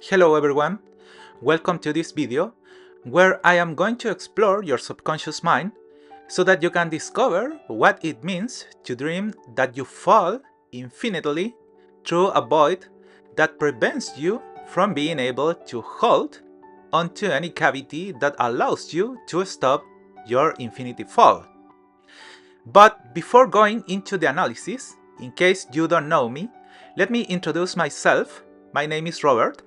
Hello everyone, welcome to this video where I am going to explore your subconscious mind so that you can discover what it means to dream that you fall infinitely through a void that prevents you from being able to hold onto any cavity that allows you to stop your infinity fall. But before going into the analysis, in case you don't know me, let me introduce myself. My name is Robert.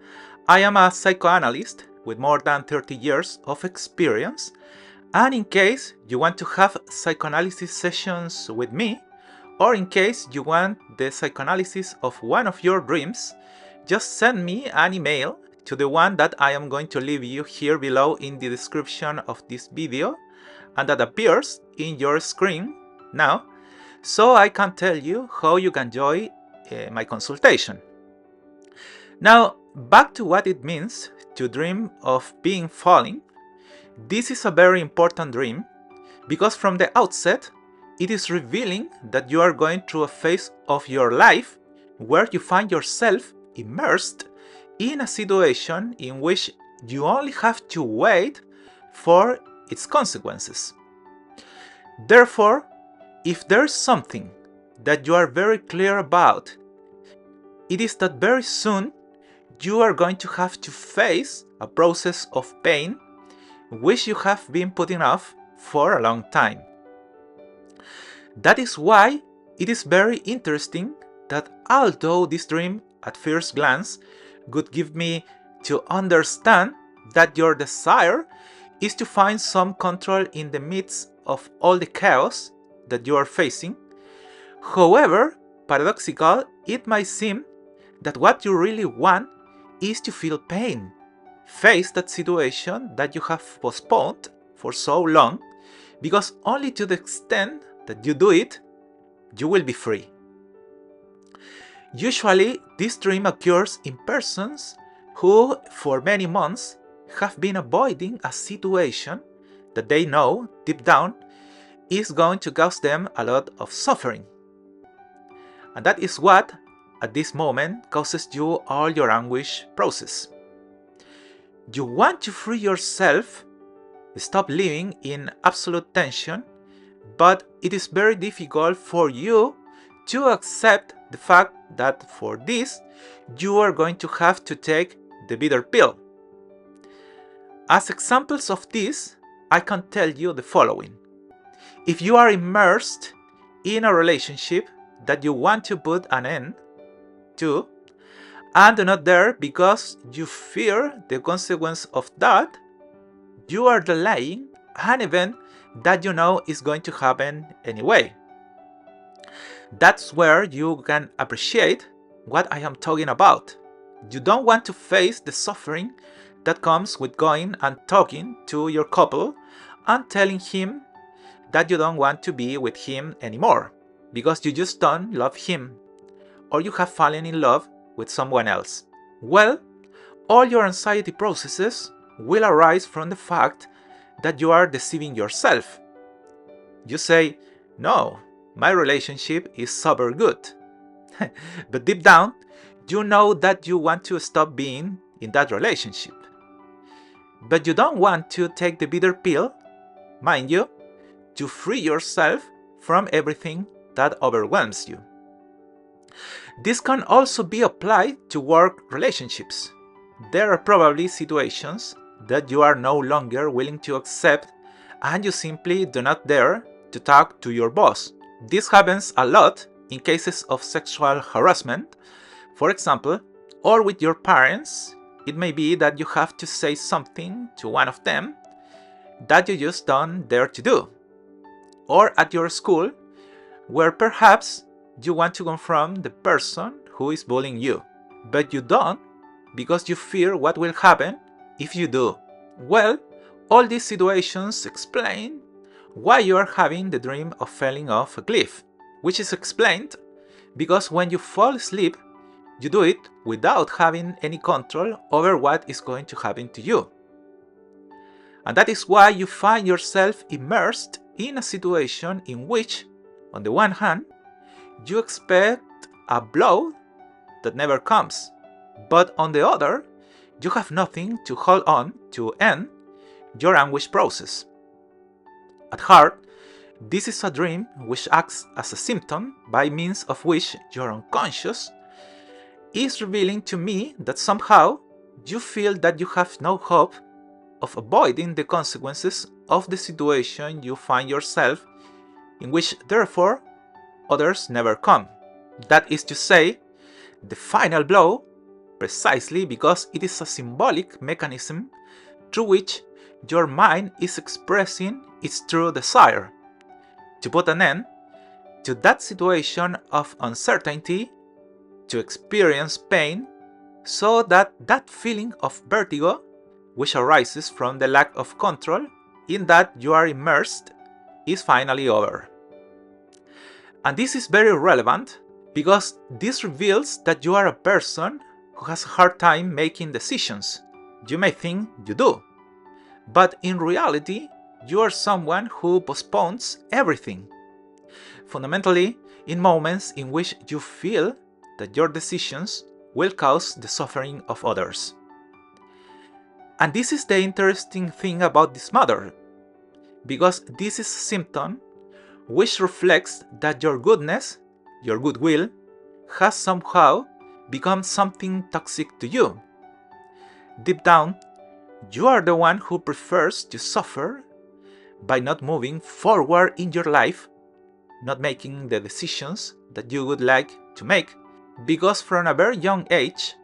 I am a psychoanalyst with more than 30 years of experience. And in case you want to have psychoanalysis sessions with me, or in case you want the psychoanalysis of one of your dreams, just send me an email to the one that I am going to leave you here below in the description of this video and that appears in your screen now, so I can tell you how you can join my consultation. Now, back to what it means to dream of being falling. This is a very important dream because from the outset, it is revealing that you are going through a phase of your life where you find yourself immersed in a situation in which you only have to wait for its consequences. Therefore, if there's something that you are very clear about, it is that very soon you are going to have to face a process of pain which you have been putting off for a long time. That is why it is very interesting that although this dream at first glance would give me to understand that your desire is to find some control in the midst of all the chaos that you are facing. However, paradoxical it might seem that what you really want is to feel pain, face that situation that you have postponed for so long, because only to the extent that you do it, you will be free. Usually, this dream occurs in persons who, for many months, have been avoiding a situation that they know deep down is going to cause them a lot of suffering. And that is what, at this moment, causes you all your anguish process. You want to free yourself, stop living in absolute tension, but it is very difficult for you to accept the fact that for this, you are going to have to take the bitter pill. As examples of this, I can tell you the following. If you are immersed in a relationship that you want to put an end to, and do not dare because you fear the consequence of that, you are delaying an event that you know is going to happen anyway. That's where you can appreciate what I am talking about. You don't want to face the suffering that comes with going and talking to your couple and telling him that you don't want to be with him anymore because you just don't love him or you have fallen in love with someone else. Well, all your anxiety processes will arise from the fact that you are deceiving yourself. You say, no, my relationship is super good. But deep down, you know that you want to stop being in that relationship. But you don't want to take the bitter pill, mind you, to free yourself from everything that overwhelms you. This can also be applied to work relationships. There are probably situations that you are no longer willing to accept and you simply do not dare to talk to your boss. This happens a lot in cases of sexual harassment, for example, or with your parents. It may be that you have to say something to one of them that you just don't dare to do. Or at your school, where perhaps you want to confront the person who is bullying you, but you don't because you fear what will happen if you do. Well, all these situations explain why you are having the dream of falling off a cliff, which is explained because when you fall asleep, you do it without having any control over what is going to happen to you. And that is why you find yourself immersed in a situation in which, on the one hand, you expect a blow that never comes, but on the other, you have nothing to hold on to end your anguish process. At heart, this is a dream which acts as a symptom by means of which your unconscious is revealing to me that somehow you feel that you have no hope of avoiding the consequences of the situation you find yourself in, which therefore others never come. That is to say, the final blow, precisely because it is a symbolic mechanism through which your mind is expressing its true desire to put an end to that situation of uncertainty, to experience pain, so that that feeling of vertigo, which arises from the lack of control in that you are immersed, is finally over. And this is very relevant because this reveals that you are a person who has a hard time making decisions. You may think you do, but in reality, you are someone who postpones everything. Fundamentally, in moments in which you feel that your decisions will cause the suffering of others. And this is the interesting thing about this matter, because this is a symptom which reflects that your goodness, your goodwill, has somehow become something toxic to you. Deep down, you are the one who prefers to suffer by not moving forward in your life, not making the decisions that you would like to make, because from a very young age,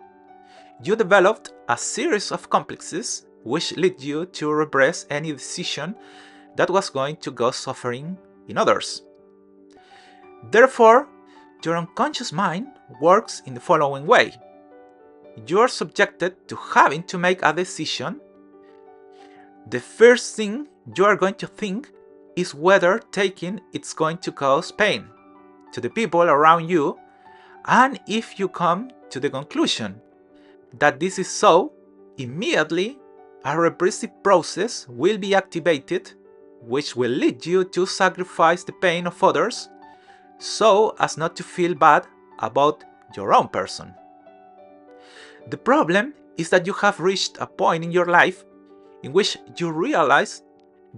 you developed a series of complexes which lead you to repress any decision that was going to cause suffering in others. Therefore, your unconscious mind works in the following way. You are subjected to having to make a decision. The first thing you are going to think is whether taking it's going to cause pain to the people around you, and if you come to the conclusion that this is so, immediately a repressive process will be activated which will lead you to sacrifice the pain of others so as not to feel bad about your own person. The problem is that you have reached a point in your life in which you realize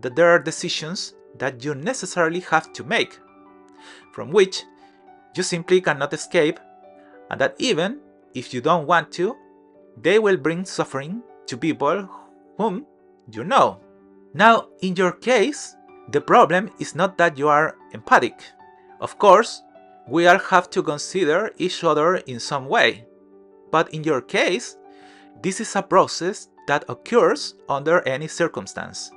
that there are decisions that you necessarily have to make, from which you simply cannot escape, and that even if you don't want to, they will bring suffering to people whom you know. Now, in your case, the problem is not that you are empathic. Of course, we all have to consider each other in some way. But in your case, this is a process that occurs under any circumstance.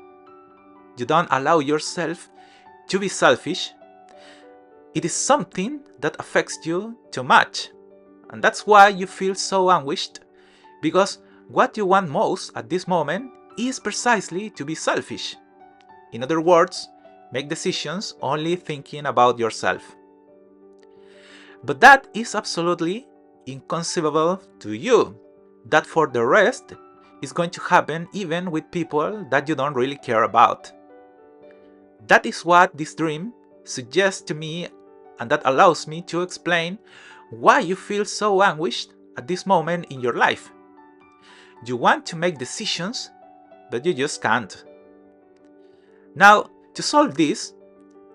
You don't allow yourself to be selfish. It is something that affects you too much. And that's why you feel so anguished, because what you want most at this moment is precisely to be selfish. In other words, make decisions only thinking about yourself. But that is absolutely inconceivable to you. That for the rest is going to happen even with people that you don't really care about. That is what this dream suggests to me, and that allows me to explain why you feel so anguished at this moment in your life. You want to make decisions, but you just can't. Now, to solve this,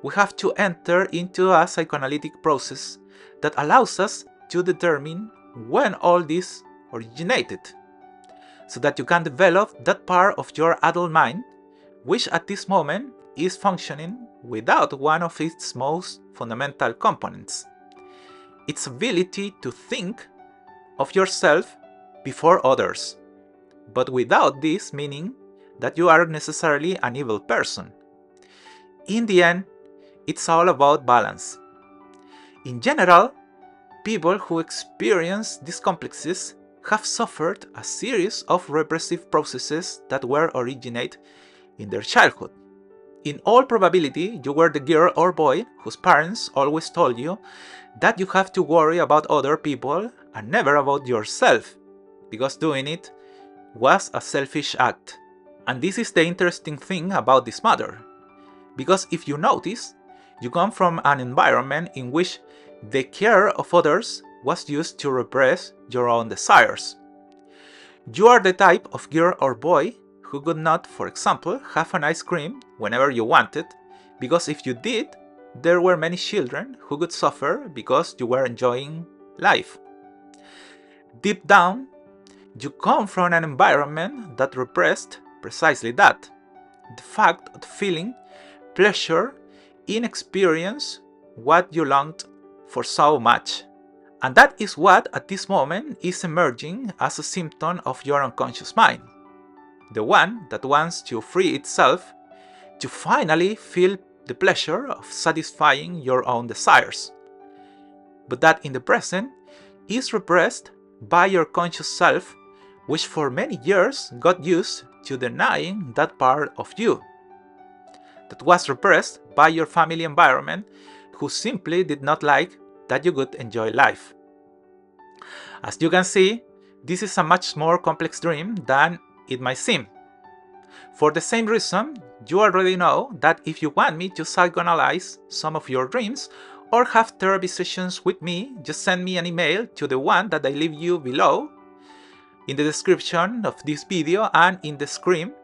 we have to enter into a psychoanalytic process that allows us to determine when all this originated, so that you can develop that part of your adult mind which at this moment is functioning without one of its most fundamental components: its ability to think of yourself before others, but without this meaning that you are necessarily an evil person. In the end, it's all about balance. In general, people who experience these complexes have suffered a series of repressive processes that were originate in their childhood. In all probability, you were the girl or boy whose parents always told you that you have to worry about other people and never about yourself, because doing it was a selfish act. And this is the interesting thing about this matter, because if you notice, you come from an environment in which the care of others was used to repress your own desires. You are the type of girl or boy who could not, for example, have an ice cream whenever you wanted, because if you did, there were many children who could suffer because you were enjoying life. Deep down, you come from an environment that repressed precisely that, the fact of feeling pleasure in experience what you longed for so much. And that is what at this moment is emerging as a symptom of your unconscious mind. The one that wants to free itself to finally feel the pleasure of satisfying your own desires. But that in the present is repressed by your conscious self, which for many years got used to denying that part of you. That was repressed by your family environment, who simply did not like that you could enjoy life. As you can see, this is a much more complex dream than it might seem. For the same reason, you already know that if you want me to psychoanalyze some of your dreams or have therapy sessions with me, just send me an email to the one that I leave you below in the description of this video and in the screen,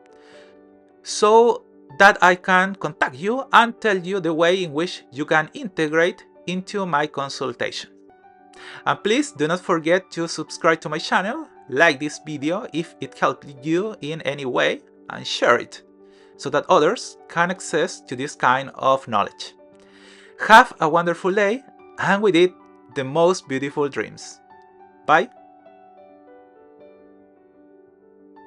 so that I can contact you and tell you the way in which you can integrate into my consultation. And please do not forget to subscribe to my channel, like this video if it helped you in any way, and share it so that others can access to this kind of knowledge. Have a wonderful day, and with it, the most beautiful dreams. Bye.